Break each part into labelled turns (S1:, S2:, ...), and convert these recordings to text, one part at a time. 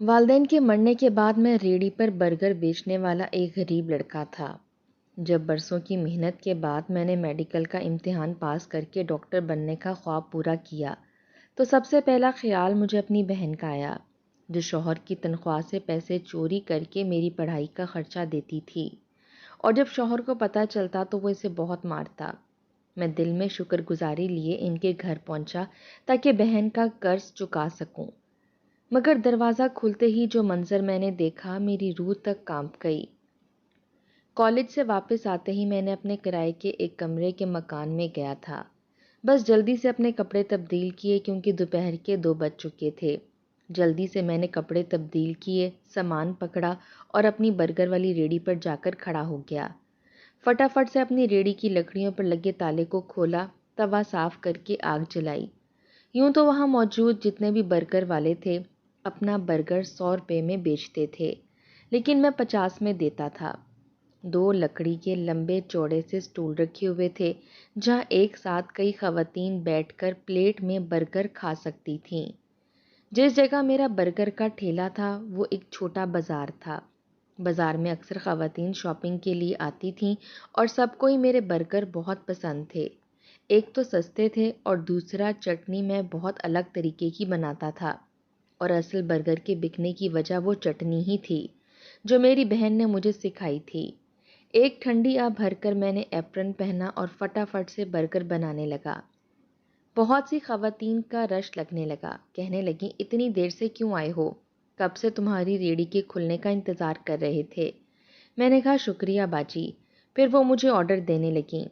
S1: والدین کے مرنے کے بعد میں ریڑھی پر برگر بیچنے والا ایک غریب لڑکا تھا۔ جب برسوں کی محنت کے بعد میں نے میڈیکل کا امتحان پاس کر کے ڈاکٹر بننے کا خواب پورا کیا تو سب سے پہلا خیال مجھے اپنی بہن کا آیا، جو شوہر کی تنخواہ سے پیسے چوری کر کے میری پڑھائی کا خرچہ دیتی تھی، اور جب شوہر کو پتہ چلتا تو وہ اسے بہت مارتا۔ میں دل میں شکر گزاری لیے ان کے گھر پہنچا تاکہ بہن کا قرض چکا سکوں، مگر دروازہ کھلتے ہی جو منظر میں نے دیکھا میری روح تک کانپ گئی۔ کالج سے واپس آتے ہی میں نے اپنے کرائے کے ایک کمرے کے مکان میں گیا تھا، بس جلدی سے اپنے کپڑے تبدیل کیے کیونکہ دوپہر کے 2 بج چکے تھے۔ جلدی سے میں نے کپڑے تبدیل کیے، سامان پکڑا اور اپنی برگر والی ریڑھی پر جا کر کھڑا ہو گیا۔ فٹافٹ سے اپنی ریڑھی کی لکڑیوں پر لگے تالے کو کھولا، توا صاف کر کے آگ جلائی۔ یوں تو وہاں موجود جتنے بھی برگر والے تھے اپنا برگر 100 روپے میں بیچتے تھے، لیکن میں 50 میں دیتا تھا۔ 2 لکڑی کے لمبے چوڑے سے سٹول رکھے ہوئے تھے جہاں ایک ساتھ کئی خواتین بیٹھ کر پلیٹ میں برگر کھا سکتی تھیں۔ جس جگہ میرا برگر کا ٹھیلا تھا وہ ایک چھوٹا بازار تھا۔ بازار میں اکثر خواتین شاپنگ کے لیے آتی تھیں اور سب کو ہی میرے برگر بہت پسند تھے۔ ایک تو سستے تھے اور دوسرا چٹنی میں بہت الگ طریقے کی بناتا تھا، اور اصل برگر کے بکنے کی وجہ وہ چٹنی ہی تھی جو میری بہن نے مجھے سکھائی تھی۔ ایک ٹھنڈی آب بھر کر میں نے ایپرن پہنا اور فٹافٹ سے برگر بنانے لگا۔ بہت سی خواتین کا رش لگنے لگا، کہنے لگیں اتنی دیر سے کیوں آئے ہو؟ کب سے تمہاری ریڑھی کے کھلنے کا انتظار کر رہے تھے۔ میں نے کہا شکریہ باجی، پھر وہ مجھے آرڈر دینے لگیں۔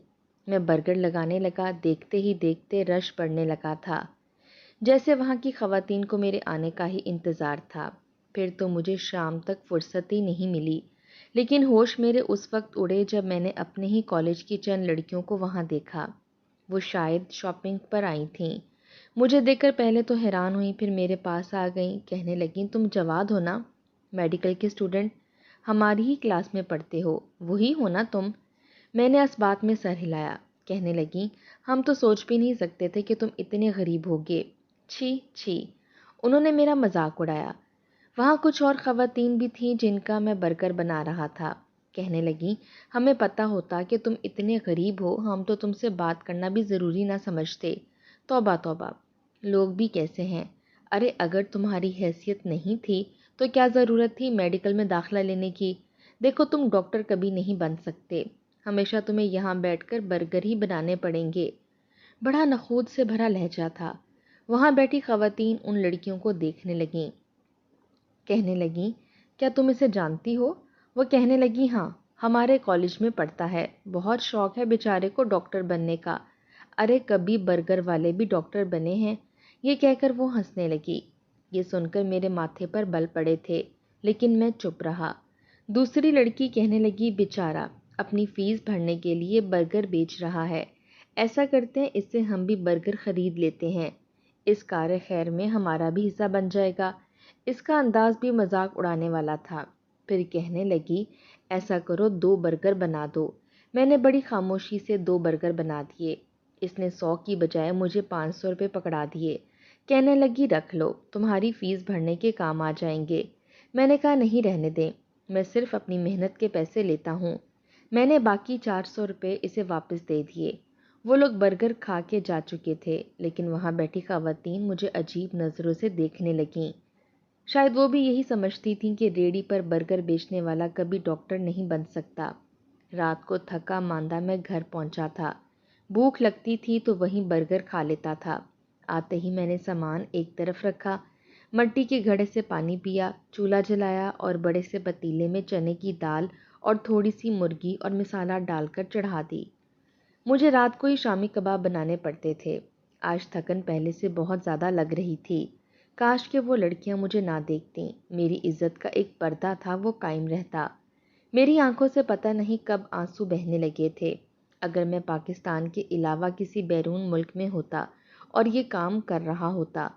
S1: میں برگر لگانے لگا، دیکھتے ہی دیکھتے رش بڑھنے لگا تھا، جیسے وہاں کی خواتین کو میرے آنے کا ہی انتظار تھا۔ پھر تو مجھے شام تک فرصت ہی نہیں ملی، لیکن ہوش میرے اس وقت اڑے جب میں نے اپنے ہی کالج کی چند لڑکیوں کو وہاں دیکھا۔ وہ شاید شاپنگ پر آئی تھیں۔ مجھے دیکھ کر پہلے تو حیران ہوئی، پھر میرے پاس آ گئیں، کہنے لگیں تم جواد ہو نا، میڈیکل کے اسٹوڈنٹ، ہماری ہی کلاس میں پڑھتے ہو، وہی ہو نا تم؟ میں نے اس بات میں سر ہلایا۔ کہنے لگیں ہم تو سوچ بھی نہیں سکتے تھے کہ تم اتنے غریب ہوگے۔ چھی چھی، انہوں نے میرا مذاق اڑایا۔ وہاں کچھ اور خواتین بھی تھیں جن کا میں برگر بنا رہا تھا۔ کہنے لگیں ہمیں پتہ ہوتا کہ تم اتنے غریب ہو ہم تو تم سے بات کرنا بھی ضروری نہ سمجھتے۔ توبہ توبہ، لوگ بھی کیسے ہیں؟ ارے اگر تمہاری حیثیت نہیں تھی تو کیا ضرورت تھی میڈیکل میں داخلہ لینے کی؟ دیکھو تم ڈاکٹر کبھی نہیں بن سکتے، ہمیشہ تمہیں یہاں بیٹھ کر برگر ہی بنانے پڑیں گے۔ بڑا نخوت سے بھرا لہجہ تھا۔ وہاں بیٹھی خواتین ان لڑکیوں کو دیکھنے لگیں، کہنے لگیں کیا تم اسے جانتی ہو؟ وہ کہنے لگی ہاں، ہمارے کالج میں پڑھتا ہے، بہت شوق ہے بیچارے کو ڈاکٹر بننے کا۔ ارے کبھی برگر والے بھی ڈاکٹر بنے ہیں؟ یہ کہہ کر وہ ہنسنے لگی۔ یہ سن کر میرے ماتھے پر بل پڑے تھے، لیکن میں چپ رہا۔ دوسری لڑکی کہنے لگی بیچارہ اپنی فیس بھرنے کے لیے برگر بیچ رہا ہے، ایسا کرتے ہیں اس سے ہم بھی برگر خرید لیتے ہیں، اس کار خیر میں ہمارا بھی حصہ بن جائے گا۔ اس کا انداز بھی مذاق اڑانے والا تھا۔ پھر کہنے لگی ایسا کرو 2 برگر بنا دو۔ میں نے بڑی خاموشی سے 2 برگر بنا دیے۔ اس نے 100 کی بجائے مجھے 500 روپے پکڑا دیے۔ کہنے لگی رکھ لو، تمہاری فیس بھرنے کے کام آ جائیں گے۔ میں نے کہا نہیں رہنے دیں، میں صرف اپنی محنت کے پیسے لیتا ہوں۔ میں نے باقی 400 روپے اسے واپس دے دیے۔ وہ لوگ برگر کھا کے جا چکے تھے، لیکن وہاں بیٹھی خواتین مجھے عجیب نظروں سے دیکھنے لگیں۔ شاید وہ بھی یہی سمجھتی تھیں کہ ریڑھی پر برگر بیچنے والا کبھی ڈاکٹر نہیں بن سکتا۔ رات کو تھکا ماندہ میں گھر پہنچا تھا۔ بھوک لگتی تھی تو وہیں برگر کھا لیتا تھا۔ آتے ہی میں نے سامان ایک طرف رکھا، مٹی کے گھڑے سے پانی پیا، چولہا جلایا اور بڑے سے پتیلے میں چنے کی دال اور تھوڑی سی مرغی اور مسالہ ڈال کر چڑھا دی۔ مجھے رات کو ہی شامی کباب بنانے پڑتے تھے۔ آج تھکن پہلے سے بہت زیادہ لگ رہی تھی۔ کاش کہ وہ لڑکیاں مجھے نہ دیکھتیں، میری عزت کا ایک پردہ تھا وہ قائم رہتا۔ میری آنکھوں سے پتہ نہیں کب آنسو بہنے لگے تھے۔ اگر میں پاکستان کے علاوہ کسی بیرون ملک میں ہوتا اور یہ کام کر رہا ہوتا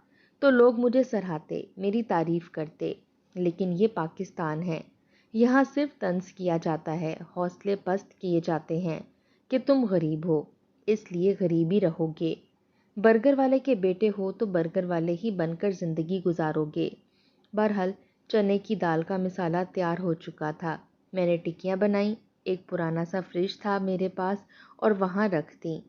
S1: تو لوگ مجھے سراہتے، میری تعریف کرتے، لیکن یہ پاکستان ہے، یہاں صرف طنز کیا جاتا ہے، حوصلے پست کیے جاتے ہیں کہ تم غریب ہو، اس لیے غریب ہی رہو گے۔ برگر والے کے بیٹے ہو تو برگر والے ہی بن کر زندگی گزارو گے۔ بہرحال چنے کی دال کا مسالہ تیار ہو چکا تھا۔ میں نے ٹکیاں بنائیں، ایک پرانا سا فریج تھا میرے پاس اور وہاں رکھ دیں۔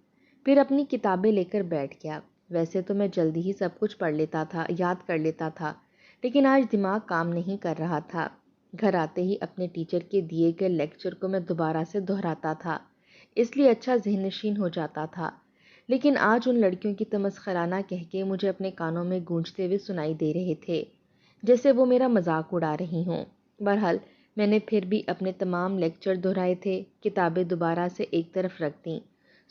S1: پھر اپنی کتابیں لے کر بیٹھ گیا۔ ویسے تو میں جلدی ہی سب کچھ پڑھ لیتا تھا، یاد کر لیتا تھا، لیکن آج دماغ کام نہیں کر رہا تھا۔ گھر آتے ہی اپنے ٹیچر کے دیے گئے لیکچر کو میں دوبارہ سے دہراتا تھا، اس لیے اچھا ذہن نشین ہو جاتا تھا۔ لیکن آج ان لڑکیوں کی تمسخرانہ کہکے مجھے اپنے کانوں میں گونجتے ہوئے سنائی دے رہے تھے، جیسے وہ میرا مذاق اڑا رہی ہوں۔ بہرحال میں نے پھر بھی اپنے تمام لیکچر دہرائے تھے، کتابیں دوبارہ سے ایک طرف رکھ دیں،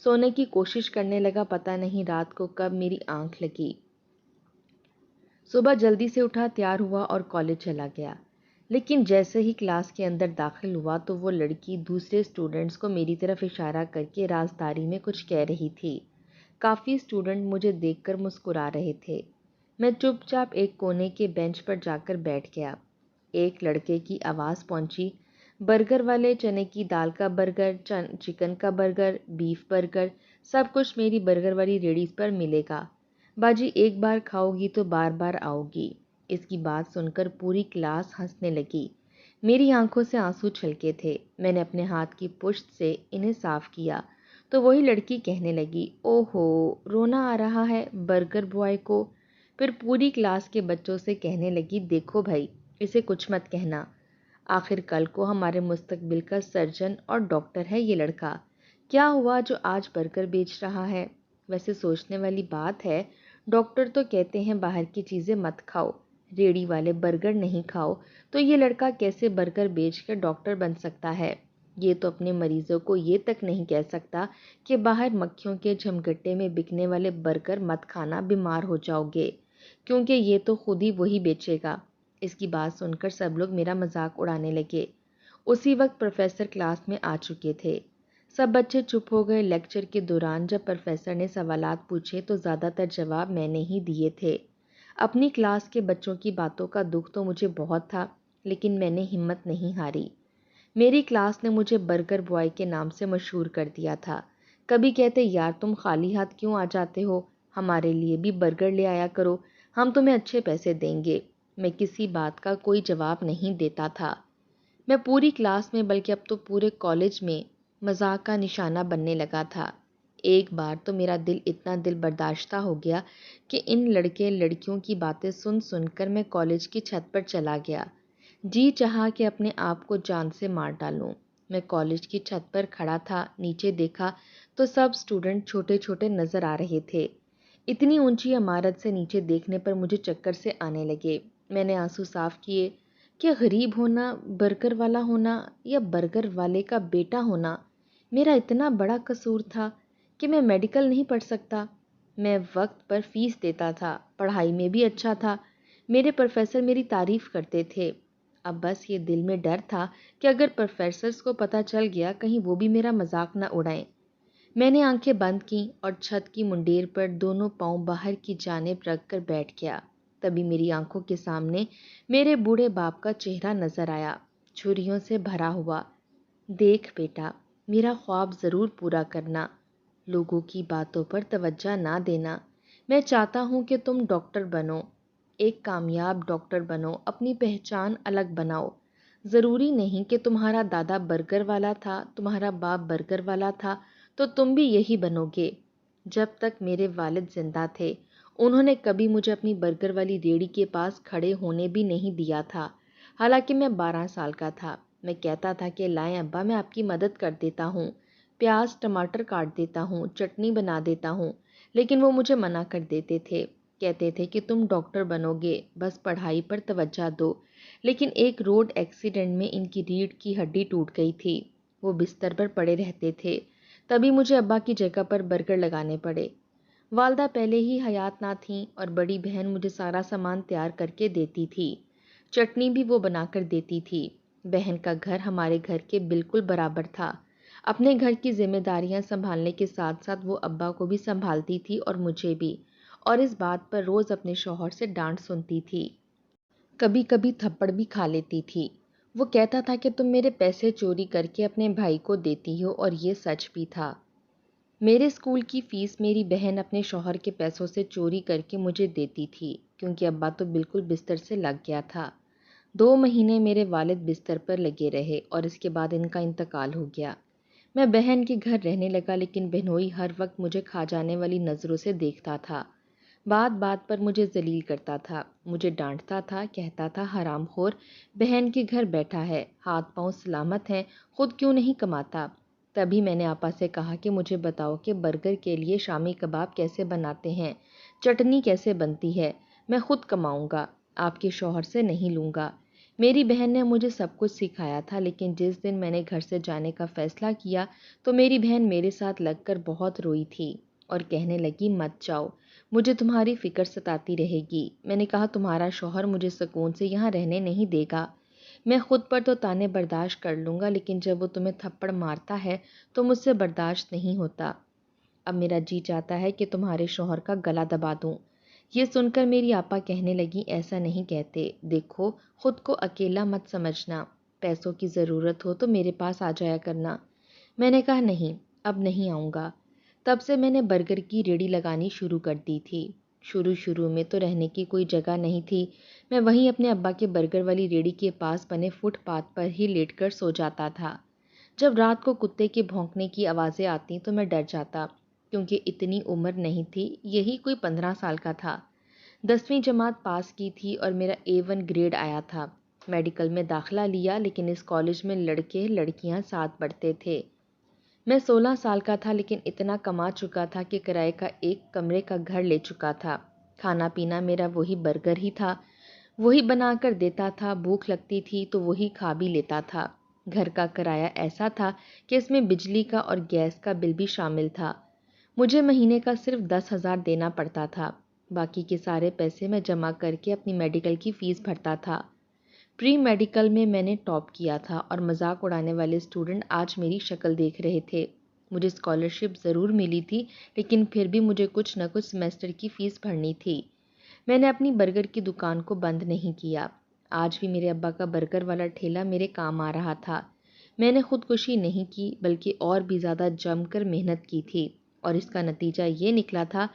S1: سونے کی کوشش کرنے لگا۔ پتہ نہیں رات کو کب میری آنکھ لگی۔ صبح جلدی سے اٹھا، تیار ہوا اور کالج چلا گیا۔ لیکن جیسے ہی کلاس کے اندر داخل ہوا تو وہ لڑکی دوسرے اسٹوڈنٹس کو میری طرف اشارہ کر کے رازداری میں کچھ کہہ رہی تھی۔ کافی اسٹوڈنٹ مجھے دیکھ کر مسکرا رہے تھے۔ میں چپ چاپ ایک کونے کے بینچ پر جا کر بیٹھ گیا۔ ایک لڑکے کی آواز پہنچی، برگر والے، چنے کی دال کا برگر، چکن کا برگر، بیف برگر، سب کچھ میری برگر والی ریڑھی پر ملے گا۔ باجی ایک بار کھاؤ گی تو بار بار آؤ گی۔ اس کی بات سن کر پوری کلاس ہنسنے لگی۔ میری آنکھوں سے آنسو چھلکے تھے۔ میں نے اپنے ہاتھ کی پشت سے انہیں صاف کیا تو وہی لڑکی کہنے لگی، او ہو، رونا آ رہا ہے برگر بوائے کو۔ پھر پوری کلاس کے بچوں سے کہنے لگی، دیکھو بھائی، اسے کچھ مت کہنا، آخر کل کو ہمارے مستقبل کا سرجن اور ڈاکٹر ہے یہ لڑکا۔ کیا ہوا جو آج برگر بیچ رہا ہے؟ ویسے سوچنے والی بات ہے، ڈاکٹر تو کہتے ہیں باہر کی چیزیں مت کھاؤ، ریڑھی والے برگر نہیں کھاؤ، تو یہ لڑکا کیسے برگر بیچ کر ڈاکٹر بن سکتا ہے؟ یہ تو اپنے مریضوں کو یہ تک نہیں کہہ سکتا کہ باہر مکھیوں کے جھمگٹے میں بکنے والے برگر مت کھانا، بیمار ہو جاؤ گے، کیونکہ یہ تو خود ہی وہی بیچے گا۔ اس کی بات سن کر سب لوگ میرا مذاق اڑانے لگے۔ اسی وقت پروفیسر کلاس میں آ چکے تھے۔ سب بچے چپ ہو گئے۔ لیکچر کے دوران جب پروفیسر نے سوالات پوچھے تو زیادہ تر جواب میں نے ہی دیے تھے۔ اپنی کلاس کے بچوں کی باتوں کا دکھ تو مجھے بہت تھا، لیکن میں نے ہمت نہیں ہاری۔ میری کلاس نے مجھے برگر بوائے کے نام سے مشہور کر دیا تھا۔ کبھی کہتے، یار تم خالی ہاتھ کیوں آ جاتے ہو، ہمارے لیے بھی برگر لے آیا کرو، ہم تمہیں اچھے پیسے دیں گے۔ میں کسی بات کا کوئی جواب نہیں دیتا تھا۔ میں پوری کلاس میں بلکہ اب تو پورے کالج میں مذاق کا نشانہ بننے لگا تھا۔ ایک بار تو میرا دل اتنا دل برداشتہ ہو گیا کہ ان لڑکے لڑکیوں کی باتیں سن سن کر میں کالج کی چھت پر چلا گیا۔ جی چاہا کہ اپنے آپ کو جان سے مار ڈالوں۔ میں کالج کی چھت پر کھڑا تھا، نیچے دیکھا تو سب اسٹوڈنٹ چھوٹے چھوٹے نظر آ رہے تھے۔ اتنی اونچی عمارت سے نیچے دیکھنے پر مجھے چکر سے آنے لگے۔ میں نے آنسو صاف کیے کہ غریب ہونا، برگر والا ہونا یا برگر والے کا بیٹا ہونا میرا اتنا بڑا قصور تھا کہ میں میڈیکل نہیں پڑھ سکتا۔ میں وقت پر فیس دیتا تھا، پڑھائی میں بھی اچھا تھا، میرے پروفیسر میری تعریف کرتے تھے۔ اب بس یہ دل میں ڈر تھا کہ اگر پروفیسرز کو پتہ چل گیا کہیں وہ بھی میرا مذاق نہ اڑائیں۔ میں نے آنکھیں بند کیں اور چھت کی منڈیر پر دونوں پاؤں باہر کی جانب رکھ کر بیٹھ گیا۔ تبھی میری آنکھوں کے سامنے میرے بوڑھے باپ کا چہرہ نظر آیا، جھریوں سے بھرا ہوا۔ دیکھ بیٹا، میرا خواب ضرور پورا کرنا، لوگوں کی باتوں پر توجہ نہ دینا۔ میں چاہتا ہوں کہ تم ڈاکٹر بنو، ایک کامیاب ڈاکٹر بنو، اپنی پہچان الگ بناؤ۔ ضروری نہیں کہ تمہارا دادا برگر والا تھا، تمہارا باپ برگر والا تھا تو تم بھی یہی بنو گے۔ جب تک میرے والد زندہ تھے انہوں نے کبھی مجھے اپنی برگر والی ریڑھی کے پاس کھڑے ہونے بھی نہیں دیا تھا، حالانکہ میں 12 سال کا تھا۔ میں کہتا تھا کہ لائیں ابا، میں آپ کی مدد کر دیتا ہوں، پیاز ٹماٹر کاٹ دیتا ہوں، چٹنی بنا دیتا ہوں، لیکن وہ مجھے منع کر دیتے تھے، کہتے تھے کہ تم ڈاکٹر بنو گے، بس پڑھائی پر توجہ دو۔ لیکن ایک روڈ ایکسیڈنٹ میں ان کی ریڑھ کی ہڈی ٹوٹ گئی تھی، وہ بستر پر پڑے رہتے تھے، تبھی مجھے ابا کی جگہ پر برگر لگانے پڑے۔ والدہ پہلے ہی حیات نہ تھیں اور بڑی بہن مجھے سارا سامان تیار کر کے دیتی تھی، چٹنی بھی وہ بنا کر دیتی تھی۔ بہن کا گھر ہمارے گھر کے بالکل برابر تھا۔ اپنے گھر کی ذمہ داریاں سنبھالنے کے ساتھ ساتھ وہ ابا کو بھی سنبھالتی تھی اور مجھے بھی، اور اس بات پر روز اپنے شوہر سے ڈانٹ سنتی تھی، کبھی کبھی تھپڑ بھی کھا لیتی تھی۔ وہ کہتا تھا کہ تم میرے پیسے چوری کر کے اپنے بھائی کو دیتی ہو، اور یہ سچ بھی تھا۔ میرے اسکول کی فیس میری بہن اپنے شوہر کے پیسوں سے چوری کر کے مجھے دیتی تھی، کیونکہ ابا تو بالکل بستر سے لگ گیا تھا۔ 2 مہینے میرے والد بستر پر لگے رہے اور اس کے بعد ان کا انتقال ہو گیا۔ میں بہن کے گھر رہنے لگا، لیکن بہنوئی ہر وقت مجھے کھا جانے والی نظروں سے دیکھتا تھا۔ بات بات پر مجھے ذلیل کرتا تھا، مجھے ڈانٹتا تھا، کہتا تھا حرام خور، بہن کے گھر بیٹھا ہے، ہاتھ پاؤں سلامت ہیں، خود کیوں نہیں کماتا؟ تبھی میں نے آپا سے کہا کہ مجھے بتاؤ کہ برگر کے لیے شامی کباب کیسے بناتے ہیں، چٹنی کیسے بنتی ہے، میں خود کماؤں گا، آپ کے شوہر سے نہیں لوں گا۔ میری بہن نے مجھے سب کچھ سکھایا تھا، لیکن جس دن میں نے گھر سے جانے کا فیصلہ کیا تو میری بہن میرے ساتھ لگ کر بہت روئی تھی اور کہنے لگی مت جاؤ، مجھے تمہاری فکر ستاتی رہے گی۔ میں نے کہا تمہارا شوہر مجھے سکون سے یہاں رہنے نہیں دے گا، میں خود پر تو طعنے برداشت کر لوں گا، لیکن جب وہ تمہیں تھپڑ مارتا ہے تو مجھ سے برداشت نہیں ہوتا۔ اب میرا جی چاہتا ہے کہ تمہارے شوہر کا گلا دبا دوں۔ یہ سن کر میری آپا کہنے لگی ایسا نہیں کہتے، دیکھو خود کو اکیلا مت سمجھنا، پیسوں کی ضرورت ہو تو میرے پاس آ جایا کرنا۔ میں نے کہا نہیں، اب نہیں آؤں گا۔ تب سے میں نے برگر کی ریڑھی لگانی شروع کر دی تھی۔ شروع میں تو رہنے کی کوئی جگہ نہیں تھی، میں وہیں اپنے ابا کے برگر والی ریڑھی کے پاس بنے فٹ پاتھ پر ہی لیٹ کر سو جاتا تھا۔ جب رات کو کتے کے بھونکنے کی آوازیں آتی تو میں ڈر جاتا، کیونکہ اتنی عمر نہیں تھی، یہی کوئی 15 سال کا تھا۔ 10ویں جماعت پاس کی تھی اور میرا A1 گریڈ آیا تھا۔ میڈیکل میں داخلہ لیا، لیکن اس کالج میں لڑکے لڑکیاں ساتھ پڑھتے تھے۔ میں 16 سال کا تھا، لیکن اتنا کما چکا تھا کہ کرائے کا ایک کمرے کا گھر لے چکا تھا۔ کھانا پینا میرا وہی برگر ہی تھا، وہی بنا کر دیتا تھا، بھوک لگتی تھی تو وہی کھا بھی لیتا تھا۔ گھر کا کرایہ ایسا تھا کہ اس میں بجلی کا اور گیس کا بل بھی شامل تھا۔ مجھے مہینے کا صرف 10,000 دینا پڑتا تھا، باقی کے سارے پیسے میں جمع کر کے اپنی میڈیکل کی فیس بھرتا تھا۔ پری میڈیکل میں نے ٹاپ کیا تھا اور مذاق اڑانے والے اسٹوڈنٹ آج میری شکل دیکھ رہے تھے۔ مجھے اسکالرشپ ضرور ملی تھی، لیکن پھر بھی مجھے کچھ نہ کچھ سیمسٹر کی فیس بھرنی تھی۔ میں نے اپنی برگر کی دکان کو بند نہیں کیا۔ آج بھی میرے ابا کا برگر والا ٹھیلا میرے کام آ رہا تھا۔ میں نے خودکشی نہیں کی، بلکہ اور بھی زیادہ جم کر محنت کی تھی، اور اس کا نتیجہ یہ نکلا تھا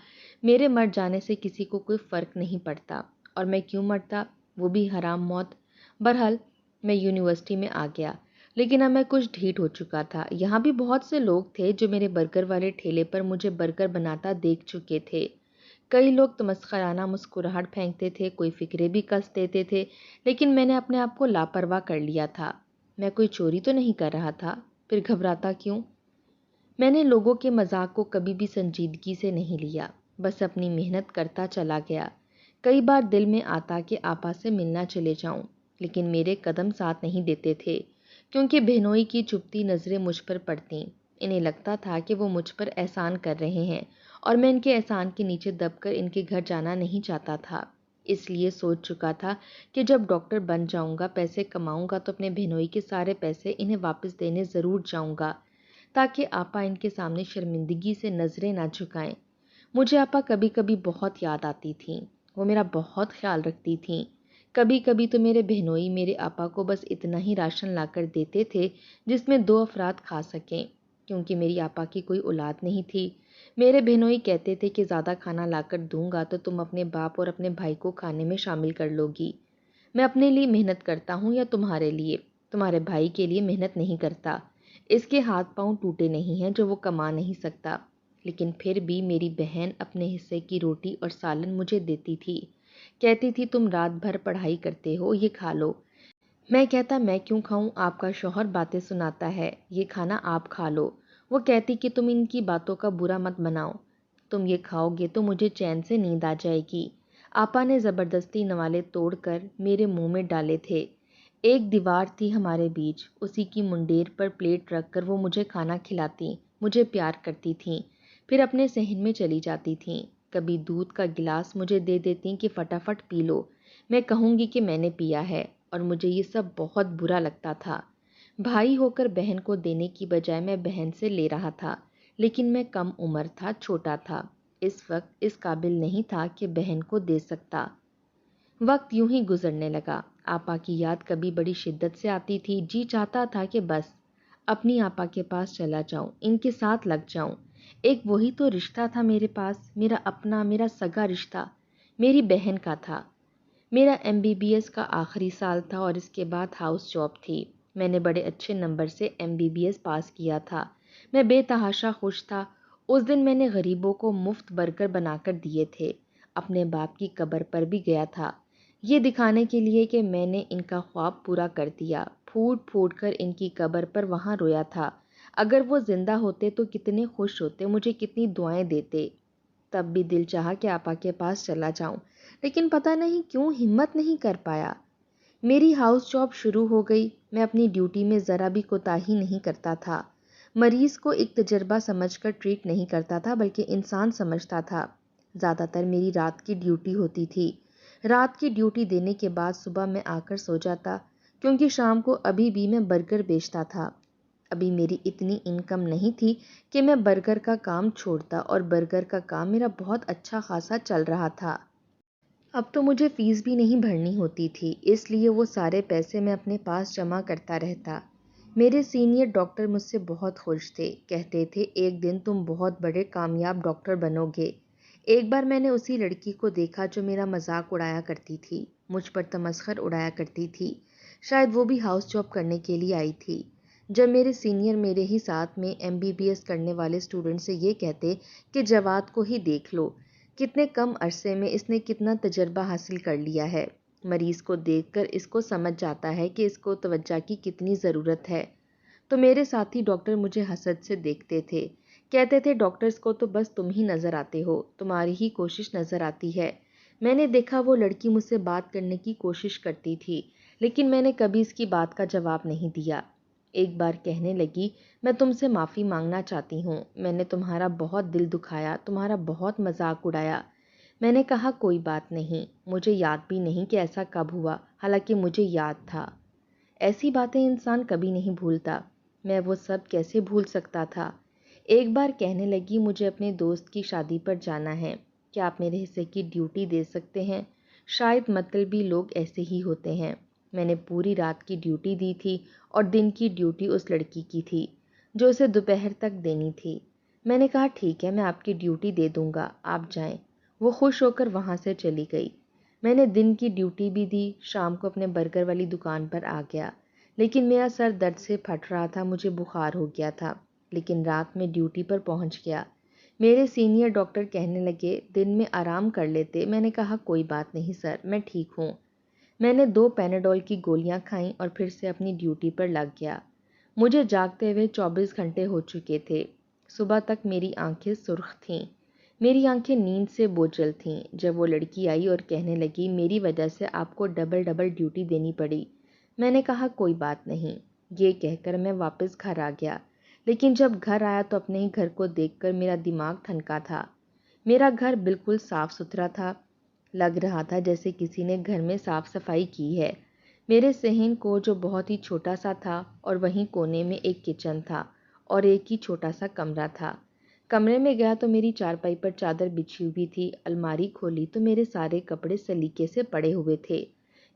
S1: میرے مر جانے سے کسی کو کوئی فرق نہیں پڑتا، اور میں کیوں مرتا، وہ بھی حرام موت۔ بہرحال میں یونیورسٹی میں آ گیا، لیکن اب میں کچھ ڈھیٹ ہو چکا تھا۔ یہاں بھی بہت سے لوگ تھے جو میرے برگر والے ٹھیلے پر مجھے برگر بناتا دیکھ چکے تھے۔ کئی لوگ تمسخرانہ مسکراہٹ پھینکتے تھے، کوئی فکرے بھی کس دیتے تھے، لیکن میں نے اپنے آپ کو لاپرواہ کر لیا تھا۔ میں کوئی چوری تو نہیں کر رہا تھا، پھر گھبراتا کیوں؟ میں نے لوگوں کے مذاق کو کبھی بھی سنجیدگی سے نہیں لیا، بس اپنی محنت کرتا چلا گیا۔ کئی بار دل میں آتا کہ آپا سے ملنا چلے جاؤں، لیکن میرے قدم ساتھ نہیں دیتے تھے، کیونکہ بہنوئی کی چپتی نظریں مجھ پر پڑتیں۔ انہیں لگتا تھا کہ وہ مجھ پر احسان کر رہے ہیں، اور میں ان کے احسان کے نیچے دب کر ان کے گھر جانا نہیں چاہتا تھا۔ اس لیے سوچ چکا تھا کہ جب ڈاکٹر بن جاؤں گا، پیسے کماؤں گا، تو اپنے بہنوئی کے سارے پیسے انہیں واپس دینے ضرور جاؤں گا، تاکہ آپا ان کے سامنے شرمندگی سے نظریں نہ جھکائیں۔ مجھے آپا کبھی کبھی بہت یاد آتی تھیں، وہ میرا بہت خیال رکھتی تھیں۔ کبھی کبھی تو میرے بہنوئی میرے آپا کو بس اتنا ہی راشن لا کر دیتے تھے جس میں 2 افراد کھا سکیں، کیونکہ میری آپا کی کوئی اولاد نہیں تھی۔ میرے بہنوئی کہتے تھے کہ زیادہ کھانا لا کر دوں گا تو تم اپنے باپ اور اپنے بھائی کو کھانے میں شامل کر لو گی۔ میں اپنے لیے محنت کرتا ہوں یا تمہارے لیے؟ تمہارے بھائی کے لیے محنت نہیں کرتا، اس کے ہاتھ پاؤں ٹوٹے نہیں ہیں جو وہ کما نہیں سکتا، لیکن پھر بھی میری بہن اپنے حصے کی روٹی اور سالن مجھے دیتی تھی، کہتی تھی تم رات بھر پڑھائی کرتے ہو، یہ کھا لو۔ میں کہتا میں کیوں کھاؤں، آپ کا شوہر باتیں سناتا ہے، یہ کھانا آپ کھا لو۔ وہ کہتی کہ تم ان کی باتوں کا برا مت بناؤ، تم یہ کھاؤ گے تو مجھے چین سے نیند آ جائے گی۔ آپا نے زبردستی نوالے توڑ کر میرے منہ میں ڈالے تھے۔ ایک دیوار تھی ہمارے بیچ، اسی کی منڈیر پر پلیٹ رکھ کر وہ مجھے کھانا کھلاتی، مجھے پیار کرتی تھیں، پھر اپنے صحن میں چلی جاتی تھیں۔ کبھی دودھ کا گلاس مجھے دے دیتی کہ فٹافٹ پی لو، میں کہوں گی کہ میں نے پیا ہے، اور مجھے یہ سب بہت برا لگتا تھا۔ بھائی ہو کر بہن کو دینے کی بجائے میں بہن سے لے رہا تھا، لیکن میں کم عمر تھا، چھوٹا تھا، اس وقت اس قابل نہیں تھا کہ بہن کو دے سکتا۔ وقت یوں ہی گزرنے لگا۔ آپا کی یاد کبھی بڑی شدت سے آتی تھی، جی چاہتا تھا کہ بس اپنی آپا کے پاس چلا جاؤں، ان کے ساتھ لگ جاؤں۔ ایک وہی تو رشتہ تھا میرے پاس، میرا اپنا، میرا سگا رشتہ، میری بہن کا تھا۔ میرا MBBS کا آخری سال تھا اور اس کے بعد ہاؤس جاب تھی۔ میں نے بڑے اچھے نمبر سے MBBS پاس کیا تھا۔ میں بے تحاشا خوش تھا۔ اس دن میں نے غریبوں کو مفت برگر بنا کر دیے تھے۔ اپنے باپ کی قبر پر بھی گیا تھا، یہ دکھانے کے لیے کہ میں نے ان کا خواب پورا کر دیا۔ پھوٹ پھوٹ کر ان کی قبر پر وہاں رویا تھا۔ اگر وہ زندہ ہوتے تو کتنے خوش ہوتے، مجھے کتنی دعائیں دیتے۔ تب بھی دل چاہا کہ آپا کے پاس چلا جاؤں، لیکن پتہ نہیں کیوں ہمت نہیں کر پایا۔ میری ہاؤس جاب شروع ہو گئی۔ میں اپنی ڈیوٹی میں ذرا بھی کوتاہی نہیں کرتا تھا۔ مریض کو ایک تجربہ سمجھ کر ٹریٹ نہیں کرتا تھا بلکہ انسان سمجھتا تھا۔ زیادہ تر میری رات کی ڈیوٹی ہوتی تھی۔ رات کی ڈیوٹی دینے کے بعد صبح میں آ کر سو جاتا، کیونکہ شام کو ابھی بھی میں برگر بیچتا تھا۔ ابھی میری اتنی انکم نہیں تھی کہ میں برگر کا کام چھوڑتا، اور برگر کا کام میرا بہت اچھا خاصا چل رہا تھا۔ اب تو مجھے فیس بھی نہیں بھرنی ہوتی تھی، اس لیے وہ سارے پیسے میں اپنے پاس جمع کرتا رہتا۔ میرے سینئر ڈاکٹر مجھ سے بہت خوش تھے، کہتے تھے ایک دن تم بہت بڑے کامیاب ڈاکٹر بنو گے۔ ایک بار میں نے اسی لڑکی کو دیکھا جو میرا مذاق اڑایا کرتی تھی، مجھ پر تمسخر اڑایا کرتی تھی۔ شاید وہ بھی ہاؤس جاب کرنے کے لیے آئی تھی۔ جب میرے سینئر میرے ہی ساتھ میں MBBS کرنے والے اسٹوڈنٹ سے یہ کہتے کہ جواد کو ہی دیکھ لو، کتنے کم عرصے میں اس نے کتنا تجربہ حاصل کر لیا ہے، مریض کو دیکھ کر اس کو سمجھ جاتا ہے کہ اس کو توجہ کی کتنی ضرورت ہے، تو میرے ساتھی ڈاکٹر مجھے حسد سے دیکھتے تھے، کہتے تھے ڈاکٹرز کو تو بس تم ہی نظر آتے ہو، تمہاری ہی کوشش نظر آتی ہے۔ میں نے دیکھا وہ لڑکی مجھ سے بات کرنے کی کوشش کرتی تھی، لیکن میں نے کبھی اس کی بات کا جواب نہیں دیا۔ ایک بار کہنے لگی، میں تم سے معافی مانگنا چاہتی ہوں، میں نے تمہارا بہت دل دکھایا، تمہارا بہت مذاق اڑایا۔ میں نے کہا کوئی بات نہیں، مجھے یاد بھی نہیں کہ ایسا کب ہوا، حالانکہ مجھے یاد تھا۔ ایسی باتیں انسان کبھی نہیں بھولتا، میں وہ سب کیسے بھول سکتا تھا۔ ایک بار کہنے لگی، مجھے اپنے دوست کی شادی پر جانا ہے، کیا آپ میرے حصے کی ڈیوٹی دے سکتے ہیں؟ شاید مطلبی لوگ ایسے ہی ہوتے ہیں۔ میں نے پوری رات کی ڈیوٹی دی تھی اور دن کی ڈیوٹی اس لڑکی کی تھی جو اسے دوپہر تک دینی تھی۔ میں نے کہا ٹھیک ہے، میں آپ کی ڈیوٹی دے دوں گا، آپ جائیں۔ وہ خوش ہو کر وہاں سے چلی گئی۔ میں نے دن کی ڈیوٹی بھی دی، شام کو اپنے برگر والی دکان پر آ گیا، لیکن میرا سر درد سے پھٹ رہا تھا، مجھے بخار ہو گیا تھا، لیکن رات میں ڈیوٹی پر پہنچ گیا۔ میرے سینئر ڈاکٹر کہنے لگے دن میں آرام کر لیتے، میں نے کہا کوئی بات نہیں سر، میں ٹھیک ہوں۔ میں نے 2 پیناڈول کی گولیاں کھائیں اور پھر سے اپنی ڈیوٹی پر لگ گیا۔ مجھے جاگتے ہوئے 24 گھنٹے ہو چکے تھے۔ صبح تک میری آنکھیں سرخ تھیں، میری آنکھیں نیند سے بوجھل تھیں۔ جب وہ لڑکی آئی اور کہنے لگی میری وجہ سے آپ کو ڈبل ڈیوٹی دینی پڑی، میں نے کہا کوئی بات نہیں، یہ کہہ کر میں واپس گھر آ گیا۔ لیکن جب گھر آیا تو اپنے ہی گھر کو دیکھ کر میرا دماغ ٹھنکا تھا۔ میرا گھر بالکل صاف ستھرا تھا، لگ رہا تھا جیسے کسی نے گھر میں صاف صفائی کی ہے۔ میرے صحن کو جو بہت ہی چھوٹا سا تھا، اور وہیں کونے میں ایک کچن تھا اور ایک ہی چھوٹا سا کمرہ تھا۔ کمرے میں گیا تو میری چارپائی پر چادر بچھی ہوئی تھی، الماری کھولی تو میرے سارے کپڑے سلیقے سے پڑے ہوئے تھے۔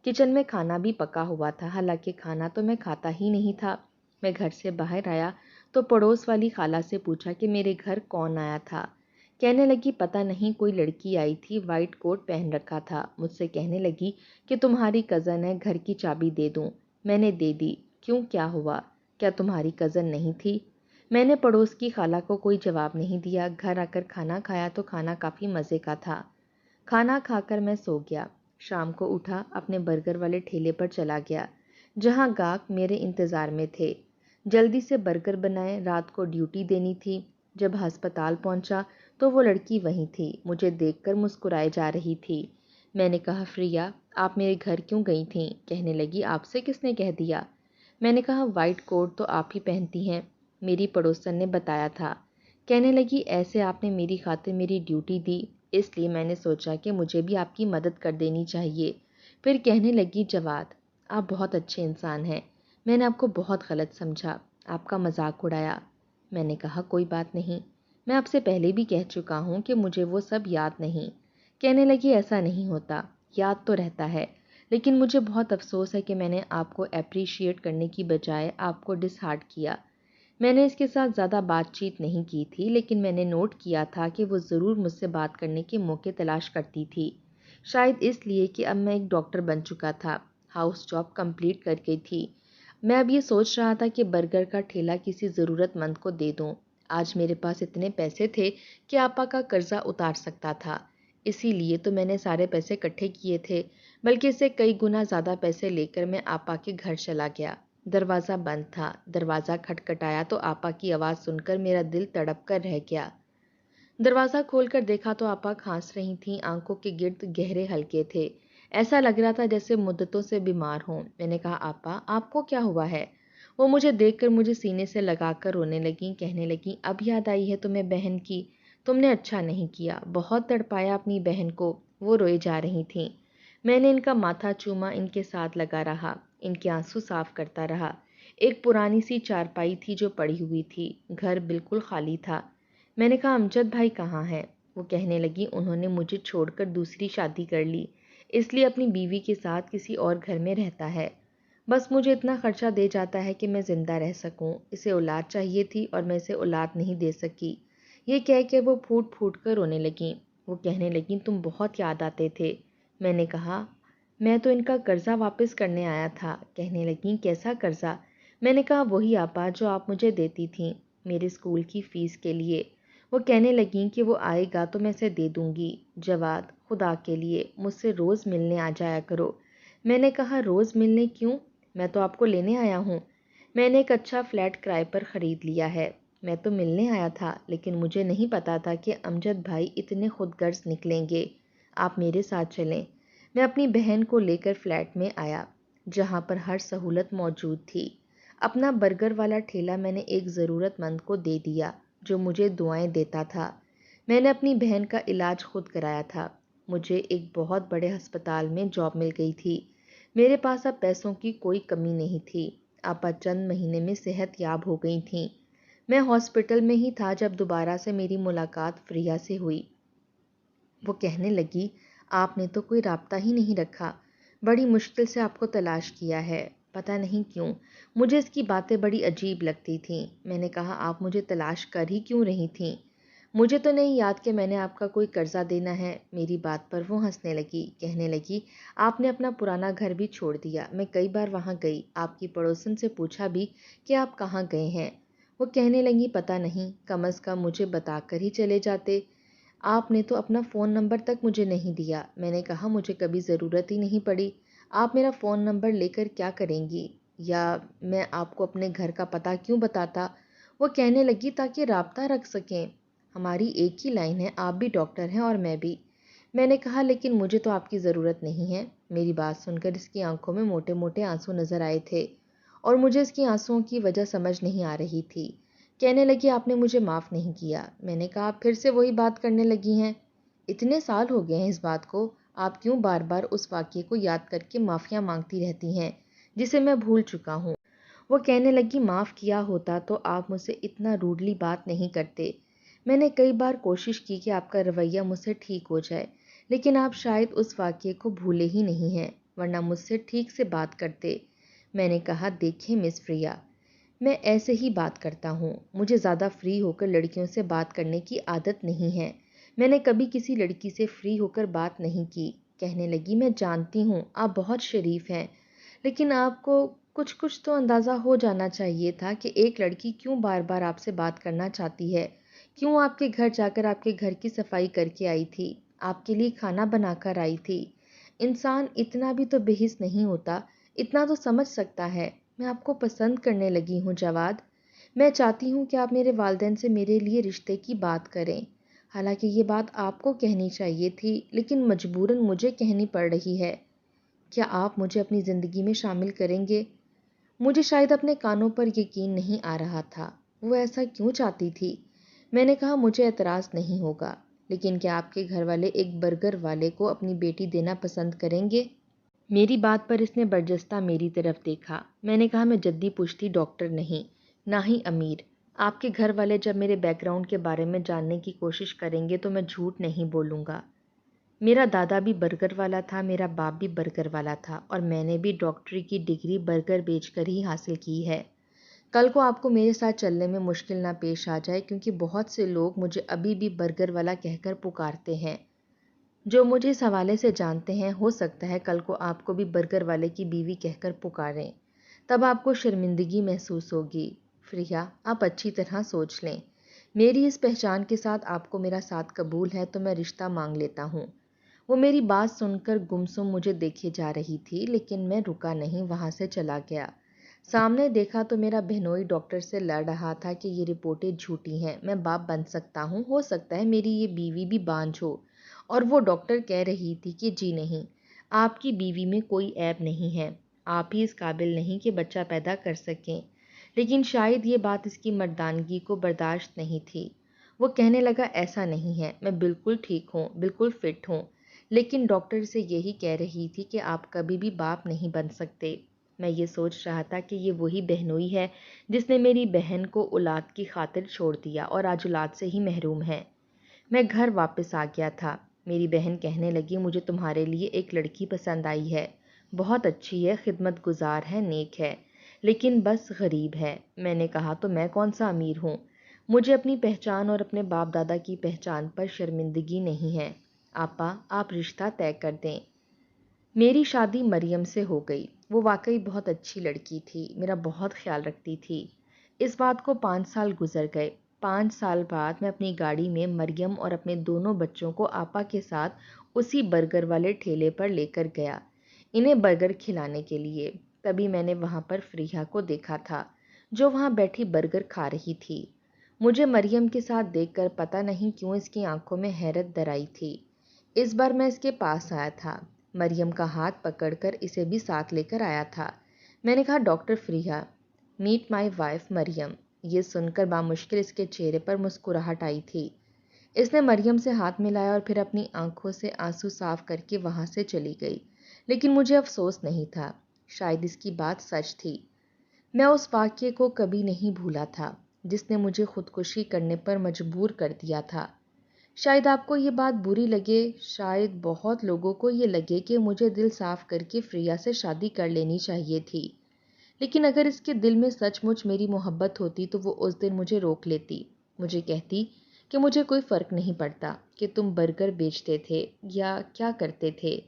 S1: کچن میں کھانا بھی پکا ہوا تھا، حالانکہ کھانا تو میں کھاتا ہی نہیں تھا۔ میں گھر سے باہر آیا تو پڑوس والی خالہ سے پوچھا کہ میرے گھر کون آیا تھا۔ کہنے لگی پتہ نہیں، کوئی لڑکی آئی تھی، وائٹ کوٹ پہن رکھا تھا۔ مجھ سے کہنے لگی کہ تمہاری کزن ہے، گھر کی چابی دے دوں؟ میں نے دے دی۔ کیوں، کیا ہوا؟ کیا تمہاری کزن نہیں تھی؟ میں نے پڑوس کی خالہ کو کوئی جواب نہیں دیا۔ گھر آ کر کھانا کھایا تو کھانا کافی مزے کا تھا۔ کھانا کھا کر میں سو گیا۔ شام کو اٹھا، اپنے برگر والے ٹھیلے پر چلا گیا جہاں گاہک میرے انتظار میں تھے۔ جلدی سے برگر بنائے، رات کو ڈیوٹی دینی تھی۔ جب ہسپتال پہنچا تو وہ لڑکی وہیں تھی، مجھے دیکھ کر مسکرائے جا رہی تھی۔ میں نے کہا فریہ، آپ میرے گھر کیوں گئی تھیں؟ کہنے لگی آپ سے کس نے کہہ دیا؟ میں نے کہا وائٹ کوٹ تو آپ ہی پہنتی ہیں، میری پڑوسن نے بتایا تھا۔ کہنے لگی ایسے آپ نے میری خاطر میری ڈیوٹی دی، اس لیے میں نے سوچا کہ مجھے بھی آپ کی مدد کر دینی چاہیے۔ پھر کہنے لگی جواد، آپ بہت اچھے انسان ہیں، میں نے آپ کو بہت غلط سمجھا، آپ کا مذاق اڑایا۔ میں نے کہا کوئی بات نہیں، میں آپ سے پہلے بھی کہہ چکا ہوں کہ مجھے وہ سب یاد نہیں۔ کہنے لگی ایسا نہیں ہوتا، یاد تو رہتا ہے، لیکن مجھے بہت افسوس ہے کہ میں نے آپ کو اپریشیٹ کرنے کی بجائے آپ کو ڈس ہارٹ کیا۔ میں نے اس کے ساتھ زیادہ بات چیت نہیں کی تھی، لیکن میں نے نوٹ کیا تھا کہ وہ ضرور مجھ سے بات کرنے کے موقع تلاش کرتی تھی۔ شاید اس لیے کہ اب میں ایک ڈاکٹر بن چکا تھا، ہاؤس جاب کمپلیٹ کر گئی تھی۔ میں اب یہ سوچ رہا تھا کہ برگر کا ٹھیلا کسی ضرورت مند کو دے دوں۔ آج میرے پاس اتنے پیسے تھے کہ آپا کا قرضہ اتار سکتا تھا، اسی لیے تو میں نے سارے پیسے اکٹھے کیے تھے، بلکہ اس سے کئی گنا زیادہ پیسے لے کر میں آپا کے گھر چلا گیا۔ دروازہ بند تھا، دروازہ کھٹکھٹایا تو آپا کی آواز سن کر میرا دل تڑپ کر رہ گیا۔ دروازہ کھول کر دیکھا تو آپا کھانس رہی تھیں، آنکھوں کے گرد گہرے حلقے تھے، ایسا لگ رہا تھا جیسے مدتوں سے بیمار ہوں۔ میں نے کہا آپا آپ کو کیا ہوا ہے؟ وہ مجھے دیکھ کر مجھے سینے سے لگا کر رونے لگیں، کہنے لگیں اب یاد آئی ہے تمہیں بہن کی؟ تم نے اچھا نہیں کیا، بہت تڑپایا اپنی بہن کو۔ وہ روئے جا رہی تھیں، میں نے ان کا ماتھا چوما، ان کے ساتھ لگا رہا، ان کے آنسو صاف کرتا رہا۔ ایک پرانی سی چارپائی تھی جو پڑی ہوئی تھی، گھر بالکل خالی تھا۔ میں نے کہا امجد بھائی کہاں ہیں؟ وہ کہنے لگی انہوں نے مجھے چھوڑ کر دوسری شادی کر لی، اس لیے اپنی بیوی کے ساتھ کسی اور گھر میں رہتا ہے۔ بس مجھے اتنا خرچہ دے جاتا ہے کہ میں زندہ رہ سکوں، اسے اولاد چاہیے تھی اور میں اسے اولاد نہیں دے سکی۔ یہ کہہ کے وہ پھوٹ پھوٹ کر رونے لگیں۔ وہ کہنے لگیں تم بہت یاد آتے تھے۔ میں نے کہا میں تو ان کا قرضہ واپس کرنے آیا تھا۔ کہنے لگیں کیسا قرضہ؟ میں نے کہا وہی آپا جو آپ مجھے دیتی تھیں میرے اسکول کی فیس کے لیے۔ وہ کہنے لگیں کہ وہ آئے گا تو میں اسے دے دوں گی۔ جواد خدا کے لیے مجھ سے روز ملنے آ جایا کرو۔ میں نے کہا روز ملنے کیوں؟ میں تو آپ کو لینے آیا ہوں۔ میں نے ایک اچھا فلیٹ کرائے پر خرید لیا ہے۔ میں تو ملنے آیا تھا، لیکن مجھے نہیں پتا تھا کہ امجد بھائی اتنے خود غرض نکلیں گے۔ آپ میرے ساتھ چلیں۔ میں اپنی بہن کو لے کر فلیٹ میں آیا، جہاں پر ہر سہولت موجود تھی۔ اپنا برگر والا ٹھیلا میں نے ایک ضرورت مند کو دے دیا جو مجھے دعائیں دیتا تھا۔ میں نے اپنی بہن کا علاج خود کرایا تھا۔ مجھے ایک بہت بڑے ہسپتال میں جاب مل گئی تھی۔ میرے پاس اب پیسوں کی کوئی کمی نہیں تھی۔ آپا چند مہینے میں صحت یاب ہو گئی تھیں۔ میں ہاسپٹل میں ہی تھا جب دوبارہ سے میری ملاقات فریہ سے ہوئی۔ وہ کہنے لگی آپ نے تو کوئی رابطہ ہی نہیں رکھا، بڑی مشکل سے آپ کو تلاش کیا ہے، پتہ نہیں کیوں۔ مجھے اس کی باتیں بڑی عجیب لگتی تھیں۔ میں نے کہا آپ مجھے تلاش کر ہی کیوں رہی تھیں؟ مجھے تو نہیں یاد کہ میں نے آپ کا کوئی قرضہ دینا ہے۔ میری بات پر وہ ہنسنے لگی، کہنے لگی آپ نے اپنا پرانا گھر بھی چھوڑ دیا، میں کئی بار وہاں گئی، آپ کی پڑوسن سے پوچھا بھی کہ آپ کہاں گئے ہیں۔ وہ کہنے لگی پتہ نہیں، کم از کم مجھے بتا کر ہی چلے جاتے۔ آپ نے تو اپنا فون نمبر تک مجھے نہیں دیا۔ میں نے کہا مجھے کبھی ضرورت ہی نہیں پڑی، آپ میرا فون نمبر لے کر کیا کریں گی، یا میں آپ کو اپنے گھر کا پتہ کیوں بتاتا؟ وہ کہنے لگی تاکہ رابطہ رکھ سکیں، ہماری ایک ہی لائن ہے، آپ بھی ڈاکٹر ہیں اور میں بھی۔ میں نے کہا لیکن مجھے تو آپ کی ضرورت نہیں ہے۔ میری بات سن کر اس کی آنکھوں میں موٹے موٹے آنسو نظر آئے تھے اور مجھے اس کی آنسوؤں کی وجہ سمجھ نہیں آ رہی تھی۔ کہنے لگی آپ نے مجھے معاف نہیں کیا۔ میں نے کہا آپ پھر سے وہی بات کرنے لگی ہیں، اتنے سال ہو گئے ہیں اس بات کو، آپ کیوں بار بار اس واقعے کو یاد کر کے معافیاں مانگتی رہتی ہیں جسے میں بھول چکا ہوں؟ وہ کہنے لگی معاف کیا ہوتا تو آپ مجھ سے اتنا روڈلی بات نہیں کرتے۔ میں نے کئی بار کوشش کی کہ آپ کا رویہ مجھ سے ٹھیک ہو جائے، لیکن آپ شاید اس واقعے کو بھولے ہی نہیں ہیں، ورنہ مجھ سے ٹھیک سے بات کرتے۔ میں نے کہا دیکھیں مس فریہ، میں ایسے ہی بات کرتا ہوں، مجھے زیادہ فری ہو کر لڑکیوں سے بات کرنے کی عادت نہیں ہے، میں نے کبھی کسی لڑکی سے فری ہو کر بات نہیں کی۔ کہنے لگی میں جانتی ہوں آپ بہت شریف ہیں، لیکن آپ کو کچھ تو اندازہ ہو جانا چاہیے تھا کہ ایک لڑکی کیوں بار بار آپ سے بات کرنا چاہتی ہے، کیوں آپ کے گھر جا کر آپ کے گھر کی صفائی کر کے آئی تھی، آپ کے لیے کھانا بنا کر آئی تھی۔ انسان اتنا بھی تو بے حس نہیں ہوتا، اتنا تو سمجھ سکتا ہے میں آپ کو پسند کرنے لگی ہوں جواد۔ میں چاہتی ہوں کہ آپ میرے والدین سے میرے لیے رشتے کی بات کریں، حالانکہ یہ بات آپ کو کہنی چاہیے تھی، لیکن مجبوراً مجھے کہنی پڑ رہی ہے۔ کیا آپ مجھے اپنی زندگی میں شامل کریں گے؟ مجھے شاید اپنے کانوں پر یقین نہیں آ رہا تھا، وہ ایسا کیوں چاہتی تھی؟ میں نے کہا مجھے اعتراض نہیں ہوگا، لیکن کیا آپ کے گھر والے ایک برگر والے کو اپنی بیٹی دینا پسند کریں گے؟ میری بات پر اس نے برجستہ میری طرف دیکھا۔ میں نے کہا میں جدی پشتی ڈاکٹر نہیں، نہ ہی امیر۔ آپ کے گھر والے جب میرے بیک گراؤنڈ کے بارے میں جاننے کی کوشش کریں گے تو میں جھوٹ نہیں بولوں گا۔ میرا دادا بھی برگر والا تھا، میرا باپ بھی برگر والا تھا، اور میں نے بھی ڈاکٹری کی ڈگری برگر بیچ کر ہی حاصل کی ہے۔ کل کو آپ کو میرے ساتھ چلنے میں مشکل نہ پیش آ جائے، کیونکہ بہت سے لوگ مجھے ابھی بھی برگر والا کہہ کر پکارتے ہیں۔ جو مجھے اس حوالے سے جانتے ہیں، ہو سکتا ہے کل کو آپ کو بھی برگر والے کی بیوی کہہ کر پکاریں، تب آپ کو شرمندگی محسوس ہوگی۔ فریہ، آپ اچھی طرح سوچ لیں، میری اس پہچان کے ساتھ آپ کو میرا ساتھ قبول ہے تو میں رشتہ مانگ لیتا ہوں۔ وہ میری بات سن کر گمسم مجھے دیکھے جا رہی تھی، لیکن میں رکا نہیں، وہاں سے چلا گیا۔ سامنے دیکھا تو میرا بہنوئی ڈاکٹر سے لڑ رہا تھا کہ یہ رپورٹیں جھوٹی ہیں، میں باپ بن سکتا ہوں، ہو سکتا ہے میری یہ بیوی بھی بانجھ ہو۔ اور وہ ڈاکٹر کہہ رہی تھی کہ جی نہیں، آپ کی بیوی میں کوئی عیب نہیں ہے، آپ ہی اس قابل نہیں کہ بچہ پیدا کر سکیں۔ لیکن شاید یہ بات اس کی مردانگی کو برداشت نہیں تھی۔ وہ کہنے لگا ایسا نہیں ہے، میں بالکل ٹھیک ہوں، بالکل فٹ ہوں، لیکن ڈاکٹر سے یہی کہہ رہی تھی کہ آپ کبھی بھی باپ نہیں بن سکتے۔ میں یہ سوچ رہا تھا کہ یہ وہی بہنوئی ہے جس نے میری بہن کو اولاد کی خاطر چھوڑ دیا اور آج اولاد سے ہی محروم ہے۔ میں گھر واپس آ گیا تھا۔ میری بہن کہنے لگی مجھے تمہارے لیے ایک لڑکی پسند آئی ہے، بہت اچھی ہے، خدمت گزار ہے، نیک ہے، لیکن بس غریب ہے۔ میں نے کہا تو میں کون سا امیر ہوں، مجھے اپنی پہچان اور اپنے باپ دادا کی پہچان پر شرمندگی نہیں ہے۔ آپا، آپ رشتہ طے کر دیں۔ میری شادی مریم سے ہو گئی۔ وہ واقعی بہت اچھی لڑکی تھی، میرا بہت خیال رکھتی تھی۔ اس بات کو 5 سال گزر گئے۔ 5 سال بعد میں اپنی گاڑی میں مریم اور اپنے دونوں بچوں کو آپا کے ساتھ اسی برگر والے ٹھیلے پر لے کر گیا، انہیں برگر کھلانے کے لیے۔ تبھی میں نے وہاں پر فریحہ کو دیکھا تھا، جو وہاں بیٹھی برگر کھا رہی تھی۔ مجھے مریم کے ساتھ دیکھ کر پتہ نہیں کیوں اس کی آنکھوں میں حیرت در آئی تھی۔ اس بار میں اس کے پاس آیا تھا، مریم کا ہاتھ پکڑ کر اسے بھی ساتھ لے کر آیا تھا۔ میں نے کہا doctor Fariha, meet my wife Maryam. یہ سن کر بامشکل اس کے چہرے پر مسکراہٹ آئی تھی۔ اس نے مریم سے ہاتھ ملایا اور پھر اپنی آنکھوں سے آنسو صاف کر کے وہاں سے چلی گئی۔ لیکن مجھے افسوس نہیں تھا، شاید اس کی بات سچ تھی۔ میں اس واقعے کو کبھی نہیں بھولا تھا جس نے مجھے خودکشی کرنے پر مجبور کر دیا تھا۔ شاید آپ کو یہ بات بری لگے، شاید بہت لوگوں کو یہ لگے کہ مجھے دل صاف کر کے فریہ سے شادی کر لینی چاہیے تھی، لیکن اگر اس کے دل میں سچ مچ میری محبت ہوتی تو وہ اس دن مجھے روک لیتی، مجھے کہتی کہ مجھے کوئی فرق نہیں پڑتا کہ تم برگر بیچتے تھے یا کیا کرتے تھے۔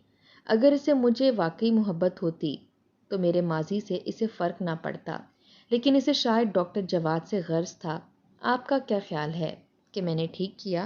S1: اگر اسے مجھے واقعی محبت ہوتی تو میرے ماضی سے اسے فرق نہ پڑتا، لیکن اسے شاید ڈاکٹر جواد سے غرض تھا۔ آپ کا کیا خیال ہے کہ میں نے ٹھیک کیا؟